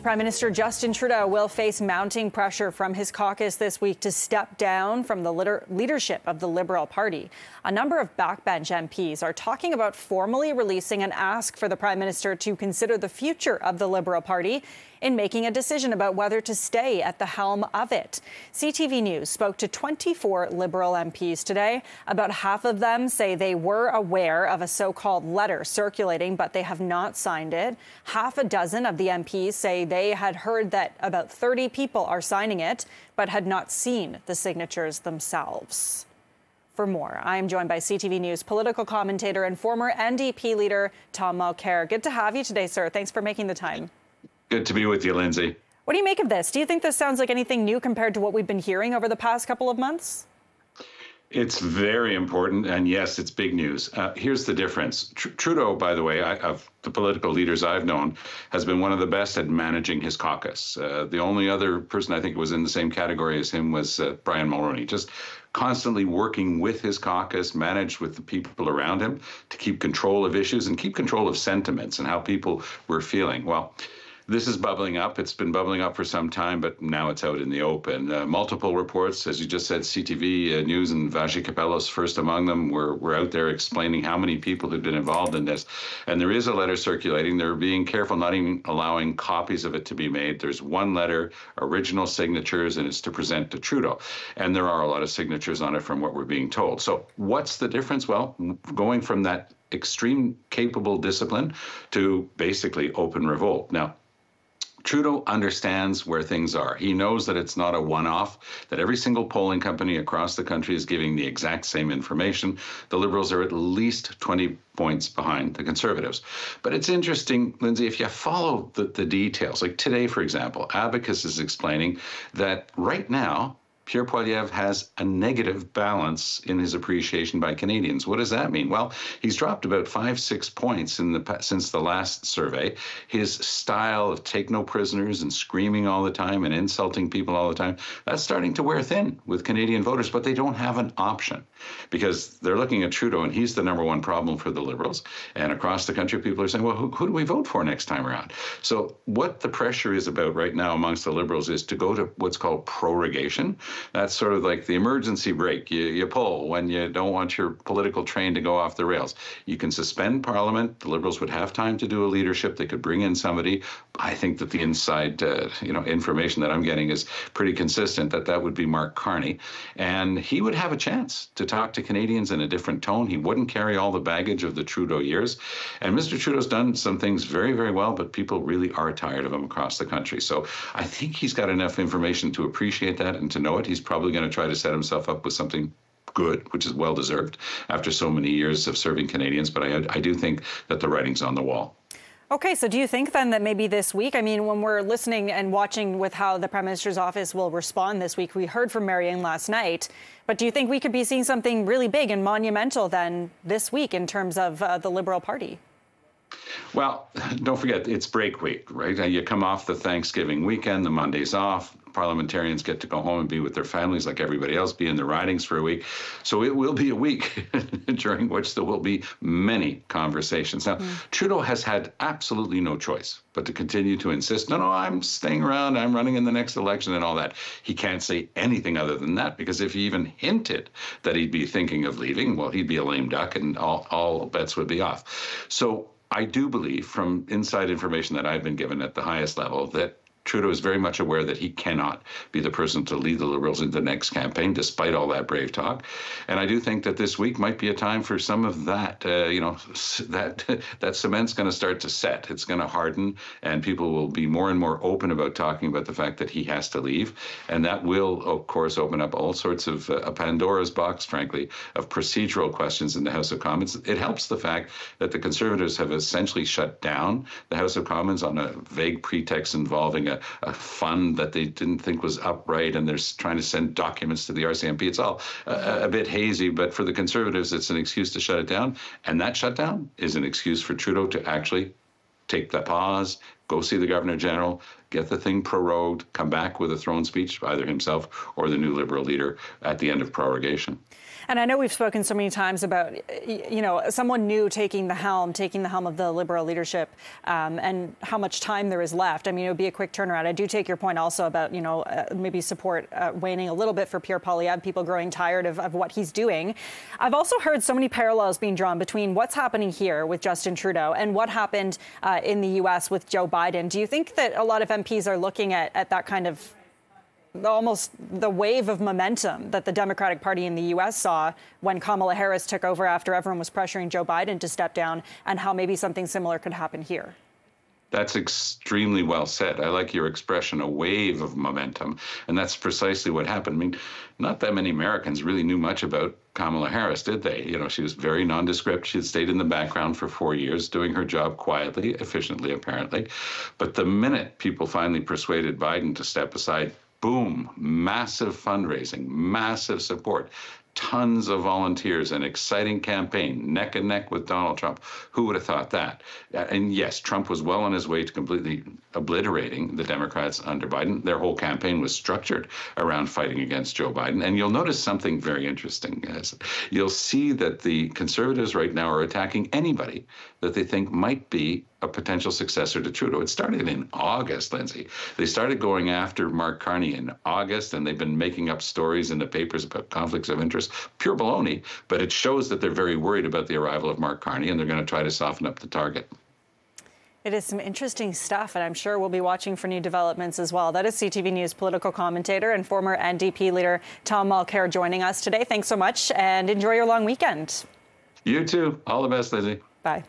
Prime Minister Justin Trudeau will face mounting pressure from his caucus this week to step down from the leadership of the Liberal Party. A number of backbench MPs are talking about formally releasing an ask for the Prime Minister to consider the future of the Liberal Party in making a decision about whether to stay at the helm of it. CTV News spoke to 24 Liberal MPs today. About half of them say they were aware of a so-called letter circulating, but they have not signed it. Half a dozen of the MPs say they had heard that about 30 people are signing it, but had not seen the signatures themselves. For more, I am joined by CTV News political commentator and former NDP leader Tom Mulcair. Good to have you today, sir. Thanks for making the time. Good to be with you, Lindsay. What do you make of this? Do you think this sounds like anything new compared to what we've been hearing over the past couple of months? It's very important, and yes, it's big news. Here's the difference. Trudeau, by the way, of the political leaders I've known, has been one of the best at managing his caucus. The only other person I think was in the same category as him was Brian Mulroney, just constantly working with his caucus, managed with the people around him to keep control of issues and keep control of sentiments and how people were feeling. Well, this is bubbling up. It's been bubbling up for some time, but now it's out in the open. Multiple reports, as you just said, CTV News and Vaji Capellos first among them, were out there explaining how many people had been involved in this. And there is a letter circulating. They're being careful, not even allowing copies of it to be made. There's one letter, original signatures, and it's to present to Trudeau. And there are a lot of signatures on it from what we're being told. So what's the difference? Well, going from that extreme capable discipline to basically open revolt. Now, Trudeau understands where things are. He knows that it's not a one-off, that every single polling company across the country is giving the exact same information. The Liberals are at least 20 points behind the Conservatives. But it's interesting, Lindsay, if you follow the details, like today, for example, Abacus is explaining that right now, Pierre Poilievre has a negative balance in his appreciation by Canadians. What does that mean? Well, he's dropped about 5-6 points since the last survey. His style of take no prisoners and screaming all the time and insulting people all the time, that's starting to wear thin with Canadian voters, but they don't have an option because they're looking at Trudeau and he's the number one problem for the Liberals. And across the country, people are saying, well, who do we vote for next time around? So what the pressure is about right now amongst the Liberals is to go to what's called prorogation. That's sort of like the emergency brake you pull when you don't want your political train to go off the rails. You can suspend Parliament. The Liberals would have time to do a leadership. They could bring in somebody. I think that the inside information that I'm getting is pretty consistent that would be Mark Carney. And he would have a chance to talk to Canadians in a different tone. He wouldn't carry all the baggage of the Trudeau years. And Mr. Trudeau's done some things very, very well, but people really are tired of him across the country. So I think he's got enough information to appreciate that and to know it. He's probably going to try to set himself up with something good, which is well-deserved after so many years of serving Canadians. But I do think that the writing's on the wall. Okay, so do you think then that maybe this week, I mean, when we're listening and watching with how the Prime Minister's office will respond this week, we heard from Marianne last night, but do you think we could be seeing something really big and monumental then this week in terms of the Liberal Party? Well, don't forget, it's break week, right? You come off the Thanksgiving weekend, the Monday's off. Parliamentarians get to go home and be with their families like everybody else, be in the ridings for a week. So it will be a week during which there will be many conversations. Now, Trudeau has had absolutely no choice but to continue to insist, no, I'm staying around, I'm running in the next election and all that. He can't say anything other than that, because if he even hinted that he'd be thinking of leaving, well, he'd be a lame duck and all bets would be off. So I do believe, from inside information that I've been given at the highest level, that Trudeau is very much aware that he cannot be the person to lead the Liberals into the next campaign, despite all that brave talk. And I do think that this week might be a time for some of that, that cement's going to start to set. It's going to harden, and people will be more and more open about talking about the fact that he has to leave. And that will, of course, open up all sorts of a Pandora's box, frankly, of procedural questions in the House of Commons. It helps the fact that the Conservatives have essentially shut down the House of Commons on a vague pretext involving a fund that they didn't think was upright, and they're trying to send documents to the RCMP. It's all a bit hazy, but for the Conservatives, it's an excuse to shut it down. And that shutdown is an excuse for Trudeau to actually take the pause, go see the Governor General, get the thing prorogued, come back with a throne speech, either himself or the new Liberal leader at the end of prorogation. And I know we've spoken so many times about, someone new taking the helm of the Liberal leadership, and how much time there is left. I mean, it would be a quick turnaround. I do take your point also about, maybe support waning a little bit for Pierre Poilievre, people growing tired of what he's doing. I've also heard so many parallels being drawn between what's happening here with Justin Trudeau and what happened in the U.S. with Joe Biden. Do you think that a lot of MPs are looking at that kind of almost the wave of momentum that the Democratic Party in the U.S. saw when Kamala Harris took over after everyone was pressuring Joe Biden to step down, and how maybe something similar could happen here? That's extremely well said. I like your expression, a wave of momentum. And that's precisely what happened. I mean, not that many Americans really knew much about Kamala Harris, did they? She was very nondescript. She had stayed in the background for 4 years, doing her job quietly, efficiently, apparently. But the minute people finally persuaded Biden to step aside, boom, massive fundraising, massive support, tons of volunteers, an exciting campaign, neck and neck with Donald Trump. Who would have thought that? And yes, Trump was well on his way to completely obliterating the Democrats under Biden. Their whole campaign was structured around fighting against Joe Biden. And you'll notice something very interesting. You'll see that the conservatives right now are attacking anybody that they think might be a potential successor to Trudeau. It started in August, Lindsay. They started going after Mark Carney in August, and they've been making up stories in the papers about conflicts of interest. Pure baloney, but it shows that they're very worried about the arrival of Mark Carney, and they're going to try to soften up the target. It is some interesting stuff, and I'm sure we'll be watching for new developments as well. That is CTV News political commentator and former NDP leader Tom Mulcair joining us today. Thanks so much, and enjoy your long weekend. You too. All the best, Lindsay. Bye.